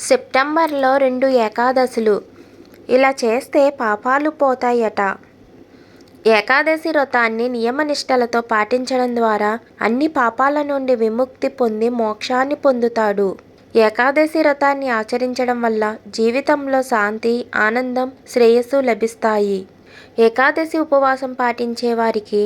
సెప్టెంబర్లో 2 ఏకాదశులు. ఇలా చేస్తే పాపాలు పోతాయట. ఏకాదశి వ్రతాన్ని నియమనిష్టలతో పాటించడం ద్వారా అన్ని పాపాల నుండి విముక్తి పొంది మోక్షాన్ని పొందుతాడు. ఏకాదశి వ్రతాన్ని ఆచరించడం వల్ల జీవితంలో శాంతి, ఆనందం, శ్రేయస్సు లభిస్తాయి. ఏకాదశి ఉపవాసం పాటించే వారికి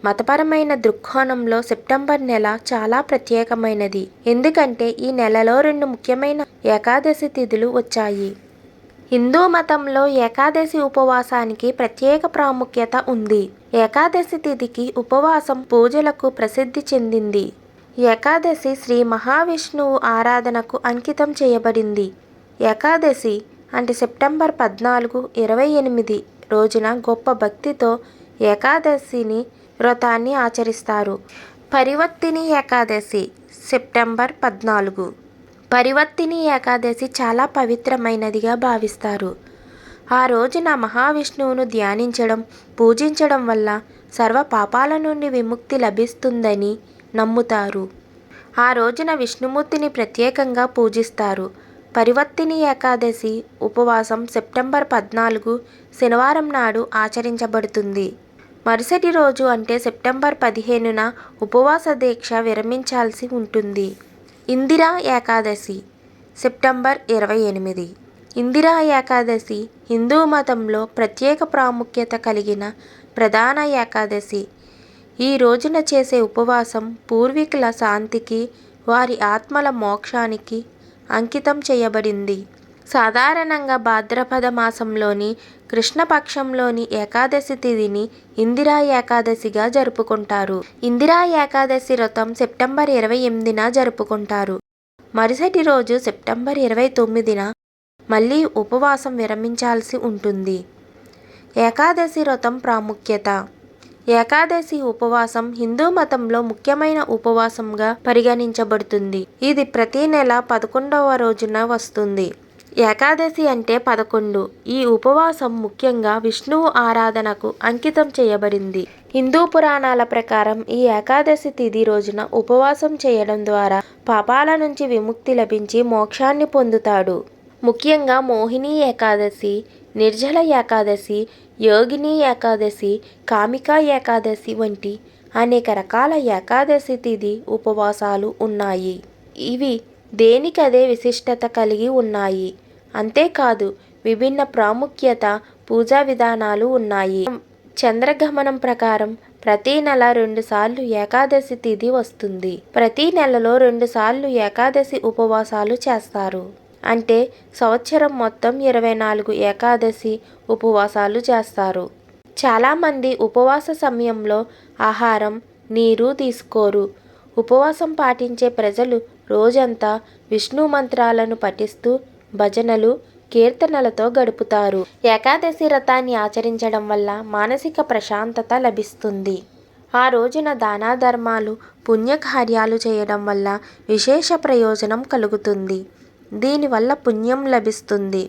మతపరమైన దృక్కోణంలో సెప్టెంబర్ నెల చాలా ప్రత్యేకమైనది. ఎందుకంటే ఈ నెలలో 2 ముఖ్యమైన ఏకాదశి తిథులు వచ్చాయి. హిందూ మతంలో ఏకాదశి ఉపవాసానికి ప్రత్యేక ప్రాముఖ్యత ఉంది. ఏకాదశి తిథికి ఉపవాసం పూజలకు ప్రసిద్ధి చెందింది. ఏకాదశి శ్రీ మహావిష్ణువు ఆరాధనకు అంకితం చేయబడింది. ఏకాదశి అంటే సెప్టెంబర్ 14, 28 రోజున గొప్ప భక్తితో ఏకాదశిని వ్రతాన్ని ఆచరిస్తారు. పరివర్తిని ఏకాదశి సెప్టెంబర్ 14. పరివర్తిని ఏకాదశి చాలా పవిత్రమైనదిగా భావిస్తారు. ఆ రోజున మహావిష్ణువును ధ్యానించడం, పూజించడం వల్ల సర్వ పాపాల నుండి విముక్తి లభిస్తుందని నమ్ముతారు. ఆ రోజున విష్ణుమూర్తిని ప్రత్యేకంగా పూజిస్తారు. పరివర్తిని ఏకాదశి ఉపవాసం సెప్టెంబర్ 14 శనివారం నాడు ఆచరించబడుతుంది. మరుసటి రోజు అంటే సెప్టెంబర్ 15న ఉపవాస దీక్ష విరమించాల్సి ఉంటుంది. ఇందిరా ఏకాదశి సెప్టెంబర్ 28. ఇందిరా ఏకాదశి హిందూ మతంలో ప్రత్యేక ప్రాముఖ్యత కలిగిన ప్రధాన ఏకాదశి. ఈ రోజున చేసే ఉపవాసం పూర్వీకుల శాంతికి, వారి ఆత్మల మోక్షానికి అంకితం చేయబడింది. సాధారణంగా భాద్రపద మాసంలోని కృష్ణపక్షంలోని ఏకాదశి తిథిని ఇందిరా ఏకాదశిగా జరుపుకుంటారు. ఇందిరా ఏకాదశి వ్రతం సెప్టెంబర్ 28న జరుపుకుంటారు. మరుసటి రోజు సెప్టెంబర్ 29న మళ్ళీ ఉపవాసం విరమించాల్సి ఉంటుంది. ఏకాదశి వ్రతం ప్రాముఖ్యత. ఏకాదశి ఉపవాసం హిందూ మతంలో ముఖ్యమైన ఉపవాసంగా పరిగణించబడుతుంది. ఇది ప్రతి నెల 11వ రోజున వస్తుంది. ఏకాదశి అంటే 11. ఈ ఉపవాసం ముఖ్యంగా విష్ణువు ఆరాధనకు అంకితం చేయబడింది. హిందూ పురాణాల ప్రకారం ఈ ఏకాదశి తిథి రోజున ఉపవాసం చేయడం ద్వారా పాపాల నుంచి విముక్తి లభించి మోక్షాన్ని పొందుతాడు. ముఖ్యంగా మోహిని ఏకాదశి, నిర్జల ఏకాదశి, యోగిని ఏకాదశి, కామికా ఏకాదశి వంటి అనేక రకాల ఏకాదశి తిథి ఉపవాసాలు ఉన్నాయి. ఇవి దేనికదే విశిష్టత కలిగి ఉన్నాయి. అంతేకాదు విభిన్న ప్రాముఖ్యత, పూజా విధానాలు ఉన్నాయి. చంద్రగమనం ప్రకారం ప్రతి నెల 2 సార్లు ఏకాదశి తిథి వస్తుంది. ప్రతి నెలలో 2 సార్లు ఏకాదశి ఉపవాసాలు చేస్తారు. అంటే సంవత్సరం మొత్తం 24 ఏకాదశి ఉపవాసాలు చేస్తారు. చాలామంది ఉపవాస సమయంలో ఆహారం, నీరు తీసుకోరు. ఉపవాసం పాటించే ప్రజలు రోజంతా విష్ణు మంత్రాలను పఠిస్తూ భజనలు, కీర్తనలతో గడుపుతారు. ఏకాదశి వ్రతాన్ని ఆచరించడం వల్ల మానసిక ప్రశాంతత లభిస్తుంది. ఆ రోజున దాన ధర్మాలు, పుణ్యకార్యాలు చేయడం వల్ల విశేష ప్రయోజనం కలుగుతుంది. దీనివల్ల పుణ్యం లభిస్తుంది.